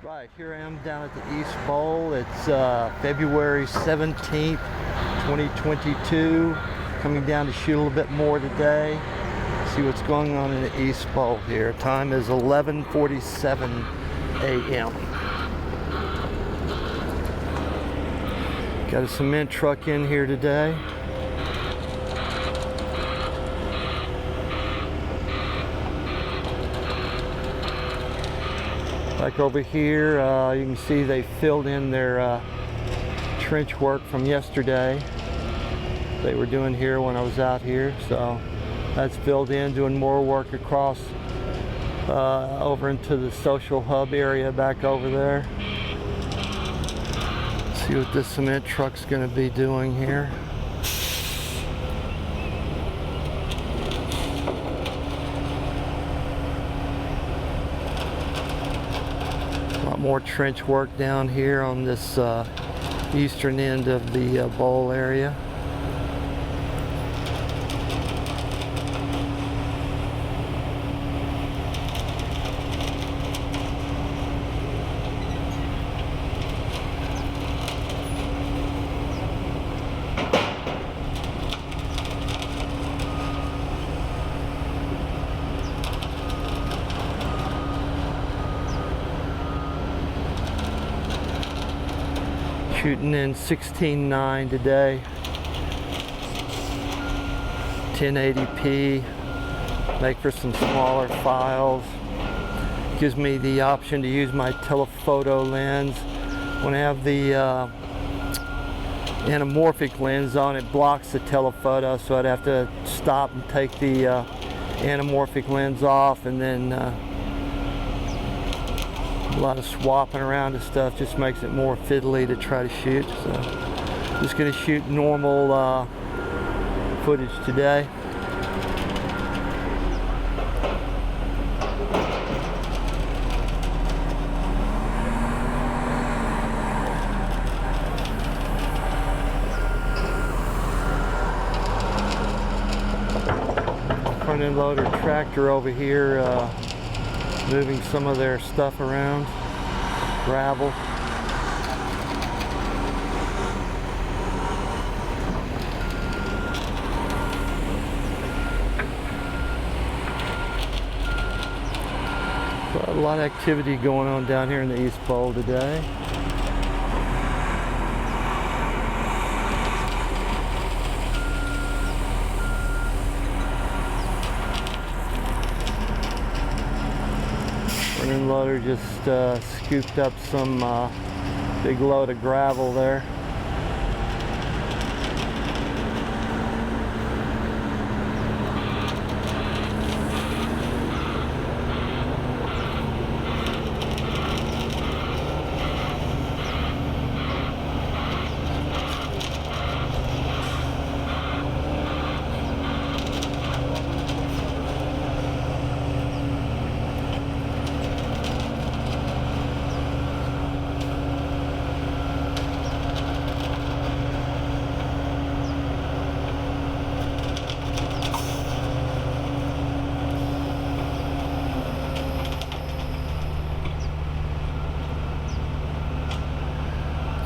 Right, here I am down at the East Bowl. It's February 17th, 2022. Coming down to shoot a little bit more today. See what's going on in the East Bowl here. Time is 11:47 a.m. Got a cement truck in here today. Like over here, you can see they filled in their trench work from yesterday. They were doing here when I was out here, so that's filled in, doing more work across over into the social hub area back over there. Let's see what this cement truck's going to be doing here. More trench work down here on this eastern end of the bowl area. Shooting in 16:9 today, 1080p, make for some smaller files. Gives me the option to use my telephoto lens. When I have the anamorphic lens on, it blocks the telephoto, so I'd have to stop and take the anamorphic lens off, and then a lot of swapping around and stuff just makes it more fiddly to try to shoot. So just going to shoot normal footage today. Front end loader tractor over here moving some of their stuff around, gravel. But a lot of activity going on down here in the East Bowl today. Front-end loader just scooped up some big load of gravel there.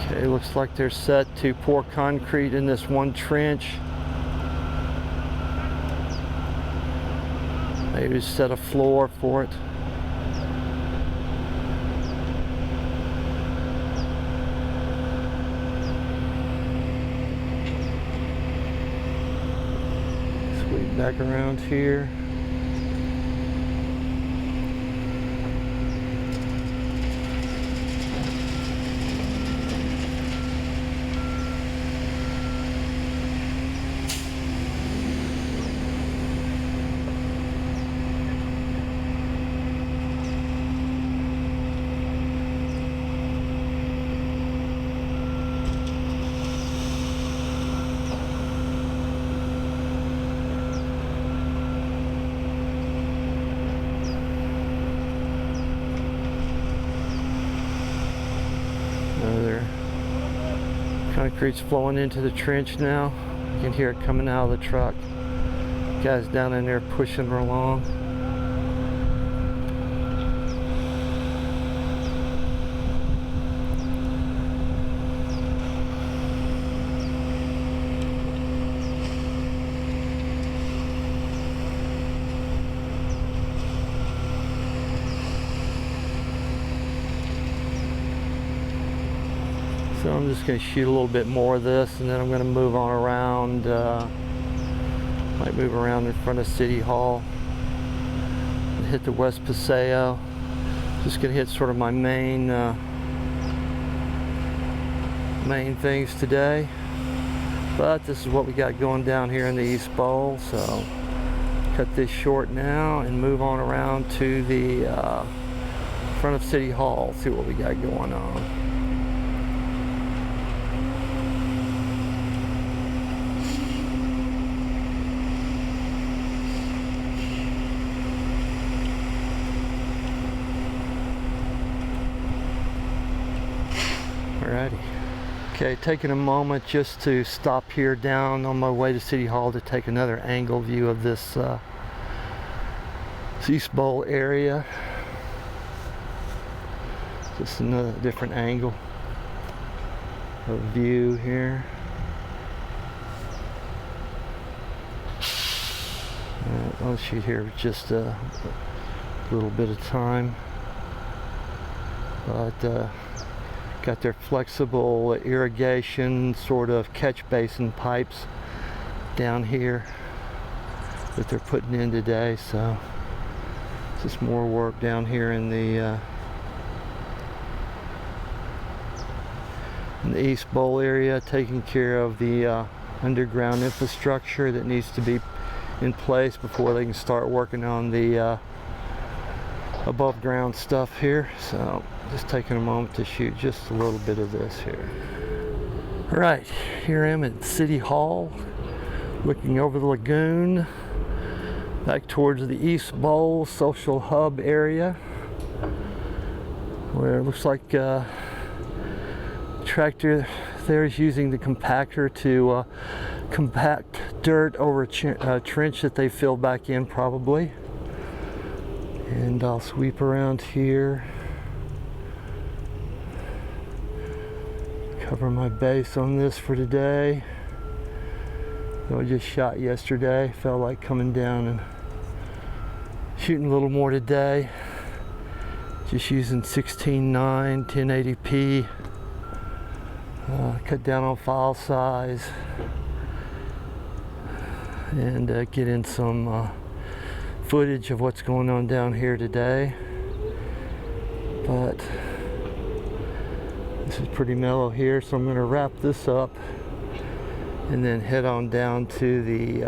Okay, looks like they're set to pour concrete in this one trench. Maybe set a floor for it. Sweep back around here. Concrete's flowing into the trench now. You can hear it coming out of the truck. Guys down in there pushing her along. So I'm just going to shoot a little bit more of this, and then I'm going to move on around. Might move around in front of City Hall and hit the West Paseo. Just going to hit sort of my main things today. But this is what we got going down here in the East Bowl, so cut this short now and move on around to the front of City Hall, see what we got going on. Alrighty. Okay, taking a moment just to stop here down on my way to City Hall to take another angle view of this East Bowl area. Just another different angle of view here. I'll shoot here with just a little bit of time, but got their flexible irrigation sort of catch basin pipes down here that they're putting in today. So just more work down here in the East Bowl area, taking care of the underground infrastructure that needs to be in place before they can start working on the above ground stuff here. So just taking a moment to shoot just a little bit of this here. All right, here I am at City Hall, looking over the lagoon back towards the East Bowl social hub area, where it looks like tractor there is using the compactor to compact dirt over a trench that they filled back in probably. And I'll sweep around here, cover my base on this for today. Though I just shot yesterday, felt like coming down and shooting a little more today. Just using 16:9 1080p. Cut down on file size and get in some footage of what's going on down here today. But this is pretty mellow here, so I'm going to wrap this up and then head on down to the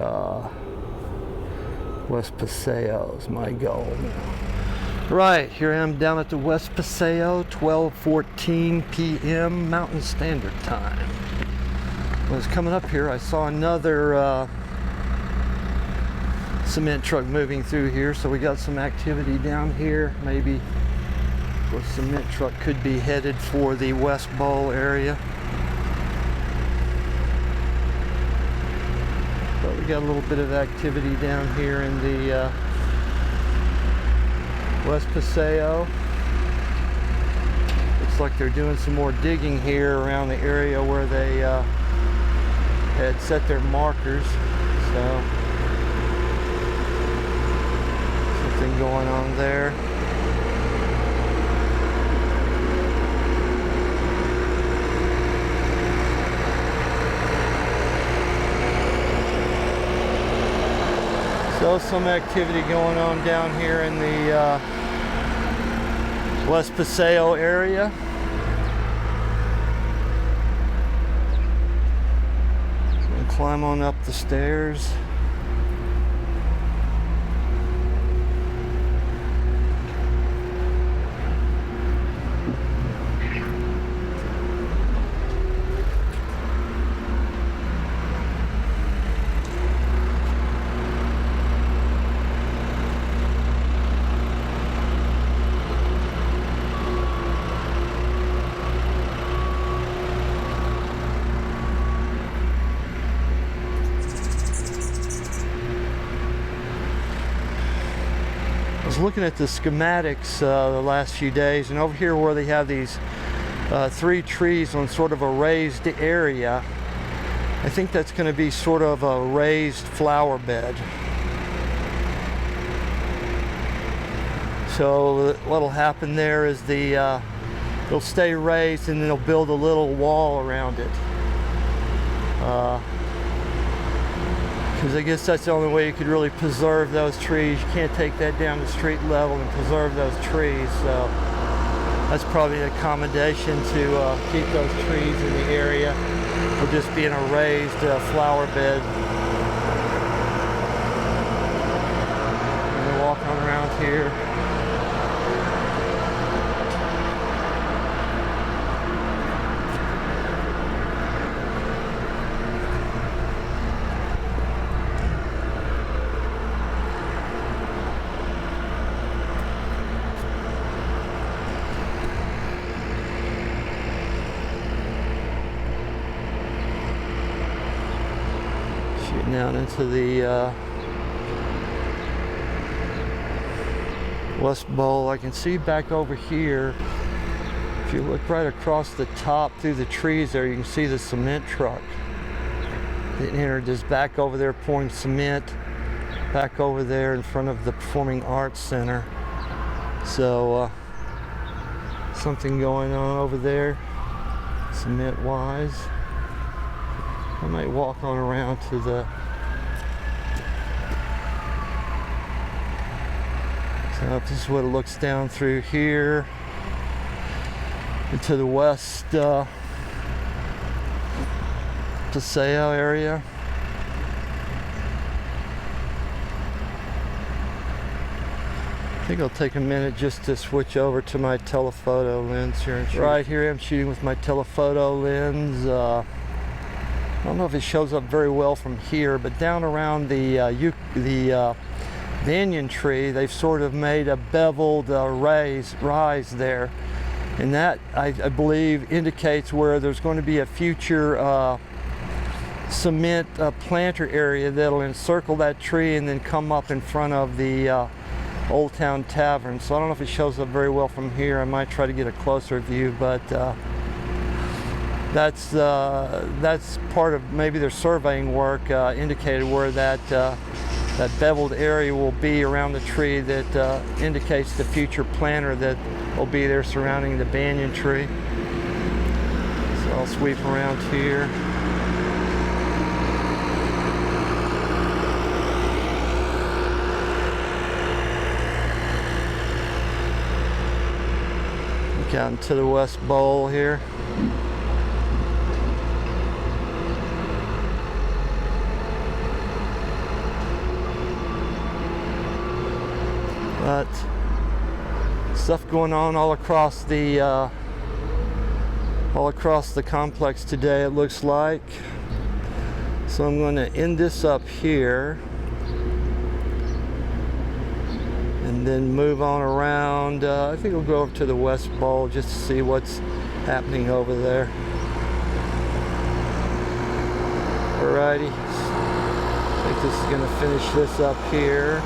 West Paseo is my goal now. Right, here I am down at the West Paseo, 12:14 p.m. Mountain Standard Time. When I was coming up here, I saw another cement truck moving through here, so we got some activity down here. Maybe the cement truck could be headed for the West Bowl area. But we got a little bit of activity down here in the West Paseo. Looks like they're doing some more digging here around the area where they had set their markers. So something going on there. So some activity going on down here in the West Paseo area. Gonna climb on up the stairs. I was looking at the schematics the last few days, and over here where they have these 3 trees on sort of a raised area, I think that's going to be sort of a raised flower bed. So what'll happen there is the It'll stay raised, and then they'll build a little wall around it. Because I guess that's the only way you could really preserve those trees. You can't take that down to street level and preserve those trees. So that's probably an accommodation to keep those trees in the area. Will just be in a raised flower bed. And walk on around here. Down into the West Bowl. I can see back over here, if you look right across the top through the trees there, you can see the cement truck that entered this back over there pouring cement back over there in front of the Performing Arts Center. So something going on over there cement wise. I might walk on around to the so this is what it looks down through here into the West Paseo area. I think I'll take a minute just to switch over to my telephoto lens here. Right here I'm shooting with my telephoto lens. I don't know if it shows up very well from here, but down around the banyan tree, they've sort of made a beveled rise there, and that I believe indicates where there's going to be a future cement planter area that'll encircle that tree and then come up in front of the Old Town Tavern. So I don't know if it shows up very well from here. I might try to get a closer view, but that's part of maybe their surveying work indicated where that beveled area will be around the tree that indicates the future planter that will be there surrounding the banyan tree. So I'll sweep around here. Look out into the West Bowl here. But stuff going on all across the complex today, it looks like. So I'm going to end this up here and then move on around. I think we'll go over to the West Bowl just to see what's happening over there. Alrighty, I think this is going to finish this up here.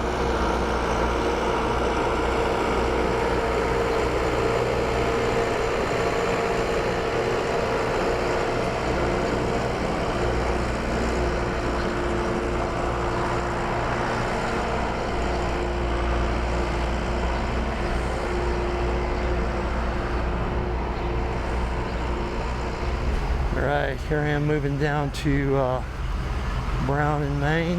Alright, here I am moving down to Brown and Main.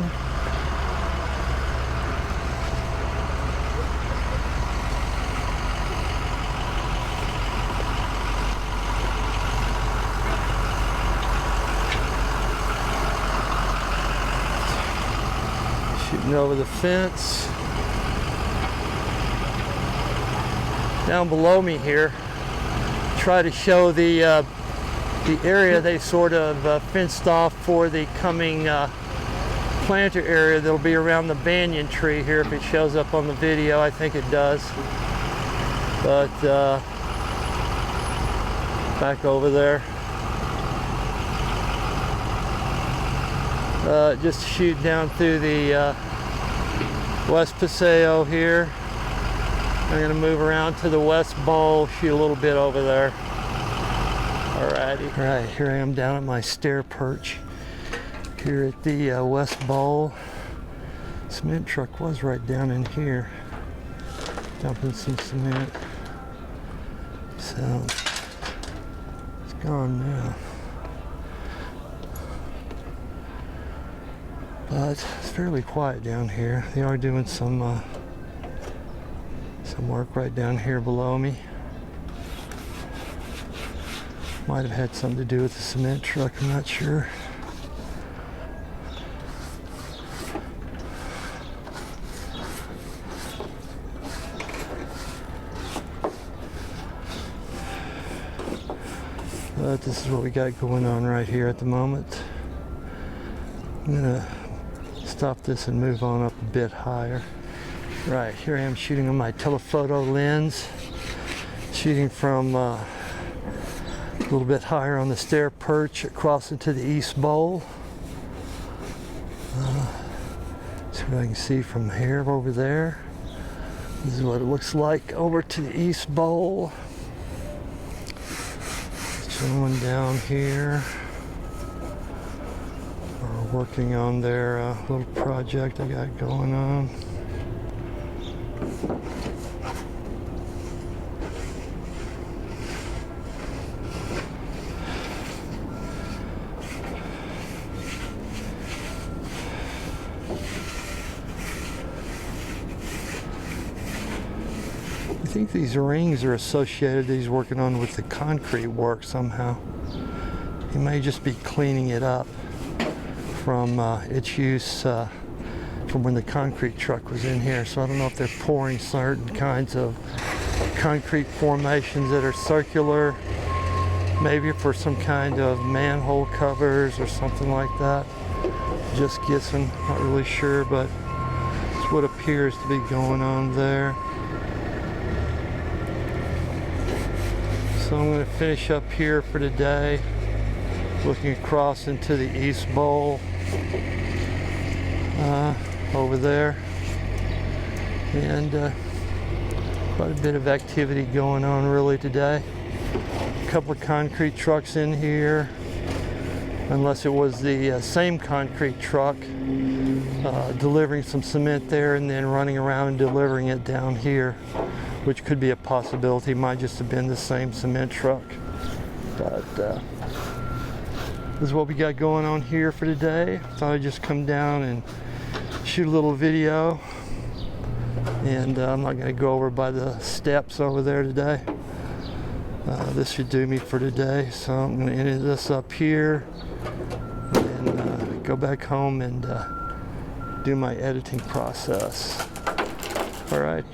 Shooting over the fence. Down below me here, try to show the area they sort of fenced off for the coming planter area that'll be around the banyan tree here. If it shows up on the video, I think it does. But back over there. Just shoot down through the West Paseo here. I'm going to move around to the West Bowl, shoot a little bit over there. Alrighty. Alright, here I am down at my Stair perch here at the West Bowl. Cement truck was right down in here, dumping some cement. So gone now. But it's fairly quiet down here. They are doing some work right down here below me. Might have had something to do with the cement truck, I'm not sure. But this is what we got going on right here at the moment. I'm gonna stop this and move on up a bit higher. Right, here I am shooting on my telephoto lens, shooting from a little bit higher on the Stair perch across into the east bowl. See what I can see from here over there. This is what it looks like over to the east bowl. Someone down here are working on their little project I got going on. I think these rings are associated, he's working on with the concrete work somehow. He may just be cleaning it up from its use from when the concrete truck was in here. So I don't know if they're pouring certain kinds of concrete formations that are circular, maybe for some kind of manhole covers or something like that. Just guessing, not really sure, but it's what appears to be going on there. So I'm going to finish up here for today, looking across into the east bowl over there, and quite a bit of activity going on really today. A couple of concrete trucks in here, unless it was the same concrete truck delivering some cement there and then running around and delivering it down here, which could be a possibility. Might just have been the same cement truck. But this is what we got going on here for today. Thought I'd just come down and shoot a little video. And I'm not going to go over by the steps over there today. This should do me for today. So I'm going to end this up here and go back home and do my editing process. All right.